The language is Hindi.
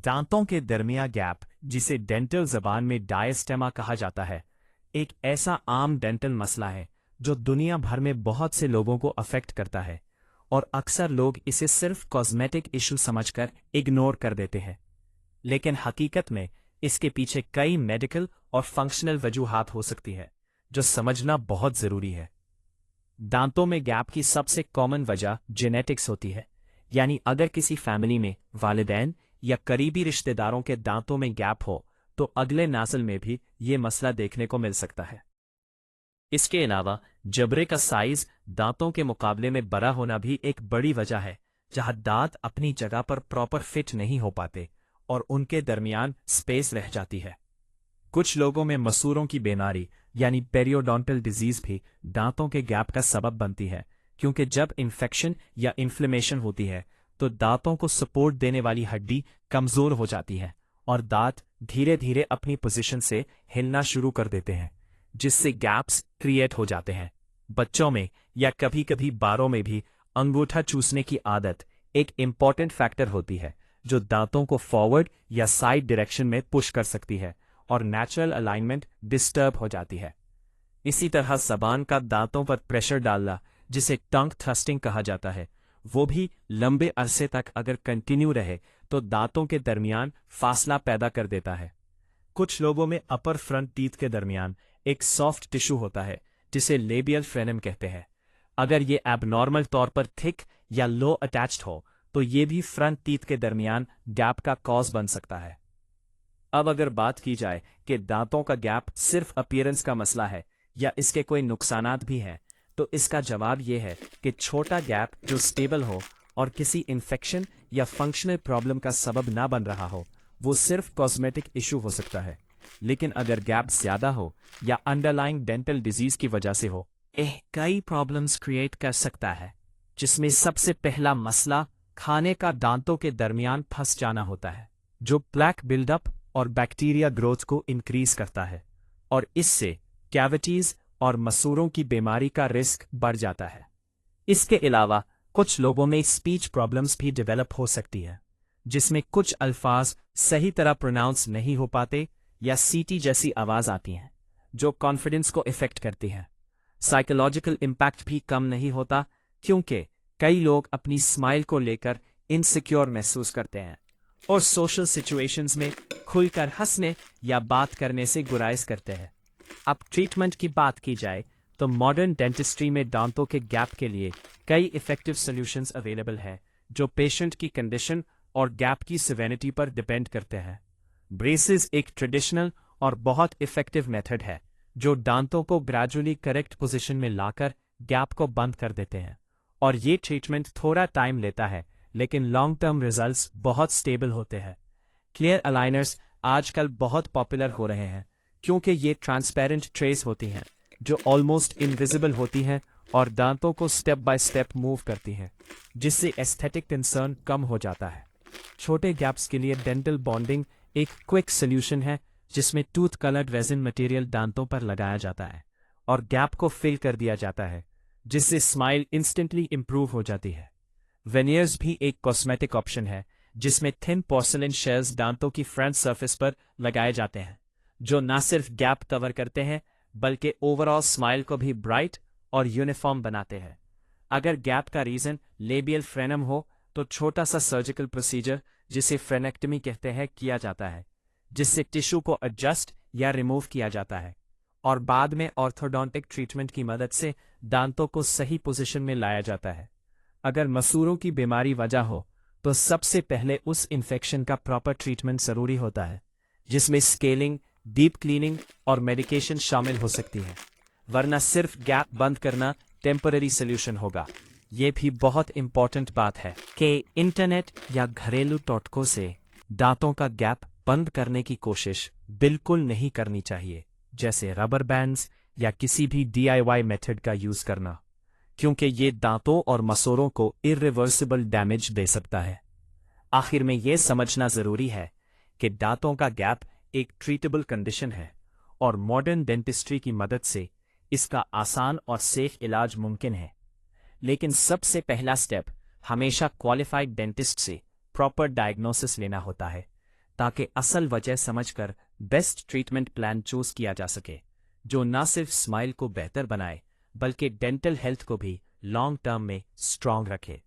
दांतों के दरमिया गैप, जिसे डेंटल जबान में डायस्टेमा कहा जाता है, एक ऐसा आम डेंटल मसला है जो दुनिया भर में बहुत से लोगों को अफेक्ट करता है और अक्सर लोग इसे सिर्फ कॉस्मेटिक इशू समझकर इग्नोर कर देते हैं। लेकिन हकीकत में इसके पीछे कई मेडिकल और फंक्शनल वजूहात हो सकती है जो समझना बहुत जरूरी है। दांतों में गैप की सबसे कॉमन वजह जेनेटिक्स होती है, यानी अगर किसी फैमिली में वालिदैन या करीबी रिश्तेदारों के दांतों में गैप हो तो अगले नस्ल में भी ये मसला देखने को मिल सकता है। इसके अलावा जबड़े का साइज दांतों के मुकाबले में बड़ा होना भी एक बड़ी वजह है, जहां दांत अपनी जगह पर प्रॉपर फिट नहीं हो पाते और उनके दरमियान स्पेस रह जाती है। कुछ लोगों में मसूरों की बीमारी यानी पेरियोडोंटल डिजीज भी दांतों के गैप का सबब बनती है, क्योंकि जब इन्फेक्शन या इन्फ्लेमेशन होती है तो दांतों को सपोर्ट देने वाली हड्डी कमजोर हो जाती है और दांत धीरे धीरे अपनी पोजीशन से हिलना शुरू कर देते हैं, जिससे गैप्स क्रिएट हो जाते हैं। बच्चों में या कभी कभी बारों में भी अंगूठा चूसने की आदत एक इम्पॉर्टेंट फैक्टर होती है जो दांतों को फॉरवर्ड या साइड डायरेक्शन में पुश कर सकती है और नेचुरल अलाइनमेंट डिस्टर्ब हो जाती है। इसी तरह जबान का दांतों पर प्रेशर डालना, जिसे टंग थ्रस्टिंग कहा जाता है, वो भी लंबे अरसे तक अगर कंटिन्यू रहे तो दांतों के दरमियान फासला पैदा कर देता है। कुछ लोगों में अपर फ्रंट टीथ के दरमियान एक सॉफ्ट टिश्यू होता है जिसे लेबियल फ्रेनम कहते हैं। अगर ये एबनॉर्मल तौर पर थिक या लो अटैच्ड हो तो ये भी फ्रंट टीथ के दरमियान गैप का कॉज बन सकता है। अब अगर बात की जाए कि दांतों का गैप सिर्फ अपीयरेंस का मसला है या इसके कोई नुकसानात भी हैं, तो इसका जवाब यह है कि छोटा गैप जो स्टेबल हो और किसी इन्फेक्शन या फंक्शनल प्रॉब्लम का सबब ना बन रहा हो, वो सिर्फ कॉस्मेटिक इशू हो सकता है। लेकिन अगर गैप ज्यादा हो या अंडरलाइंग डेंटल डिजीज की वजह से हो, यह कई प्रॉब्लम्स क्रिएट कर सकता है, जिसमें सबसे पहला मसला खाने का दांतों के दरमियान फंस जाना होता है, जो प्लैक बिल्डअप और बैक्टीरिया ग्रोथ को इंक्रीज करता है और इससे कैविटीज और मसूरों की बीमारी का रिस्क बढ़ जाता है। इसके अलावा कुछ लोगों में स्पीच प्रॉब्लम्स भी डेवलप हो सकती है, जिसमें कुछ अल्फाज सही तरह प्रोनाउंस नहीं हो पाते या सीटी जैसी आवाज आती हैं, जो कॉन्फिडेंस को इफेक्ट करती है। साइकोलॉजिकल इम्पैक्ट भी कम नहीं होता, क्योंकि कई लोग अपनी स्माइल को लेकर इनसिक्योर महसूस करते हैं और सोशल सिचुएशंस में खुलकर हंसने या बात करने से गुराइश करते हैं। अब ट्रीटमेंट की बात की जाए तो मॉडर्न डेंटिस्ट्री में दांतों के गैप के लिए कई इफेक्टिव सॉल्यूशंस अवेलेबल हैं, जो पेशेंट की कंडीशन और गैप की सिवियरिटी पर डिपेंड करते हैं। ब्रेसेस एक ट्रेडिशनल और बहुत इफेक्टिव मेथड है जो दांतों को ग्रेजुअली करेक्ट पोजीशन में लाकर गैप को बंद कर देते हैं, और ये ट्रीटमेंट थोड़ा टाइम लेता है लेकिन लॉन्ग टर्म रिजल्ट्स बहुत स्टेबल होते हैं। क्लियर अलाइनर्स आजकल बहुत पॉपुलर हो रहे हैं क्योंकि ये ट्रांसपेरेंट ट्रेस होती हैं जो ऑलमोस्ट इनविजिबल होती हैं और दांतों को स्टेप बाय स्टेप मूव करती हैं, जिससे एस्थेटिक कंसर्न कम हो जाता है। छोटे गैप्स के लिए डेंटल बॉन्डिंग एक क्विक सोल्यूशन है, जिसमें टूथ कलर्ड रेजिन मटेरियल दांतों पर लगाया जाता है और गैप को फिल कर दिया जाता है, जिससे स्माइल इंस्टेंटली इंप्रूव हो जाती है। वेनियर्स भी एक कॉस्मेटिक ऑप्शन है, जिसमें थिन पोर्सिलेन शेल्स दांतों की फ्रंट सरफेस पर लगाए जाते हैं, जो न सिर्फ गैप कवर करते हैं बल्कि ओवरऑल स्माइल को भी ब्राइट और यूनिफॉर्म बनाते हैं। अगर गैप का रीजन लेबियल फ्रेनम हो तो छोटा सा सर्जिकल प्रोसीजर, जिसे फ्रेनेक्टमी कहते हैं, किया जाता है, जिससे टिश्यू को एडजस्ट या रिमूव किया जाता है और बाद में ऑर्थोडोंटिक ट्रीटमेंट की मदद से दांतों को सही पोजीशन में लाया जाता है। अगर मसूरों की बीमारी वजह हो तो सबसे पहले उस इन्फेक्शन का प्रॉपर ट्रीटमेंट जरूरी होता है, जिसमें स्केलिंग, डीप क्लीनिंग और मेडिकेशन शामिल हो सकती है, वरना सिर्फ गैप बंद करना टेम्पररी सोल्यूशन होगा। ये भी बहुत इंपॉर्टेंट बात है कि इंटरनेट या घरेलू टोटकों से दांतों का गैप बंद करने की कोशिश बिल्कुल नहीं करनी चाहिए, जैसे रबर बैंड्स या किसी भी DIY मेथड का यूज करना, क्योंकि ये दांतों और मसूरों को इरिवर्सिबल डैमेज दे सकता है। आखिर में ये समझना जरूरी है कि दांतों का गैप एक ट्रीटेबल कंडीशन है और मॉडर्न डेंटिस्ट्री की मदद से इसका आसान और सेफ इलाज मुमकिन है। लेकिन सबसे पहला स्टेप हमेशा क्वालिफाइड डेंटिस्ट से प्रॉपर डायग्नोसिस लेना होता है, ताकि असल वजह समझकर बेस्ट ट्रीटमेंट प्लान चूज किया जा सके, जो न सिर्फ स्माइल को बेहतर बनाए बल्कि डेंटल हेल्थ को भी लॉन्ग टर्म में स्ट्रांग रखे।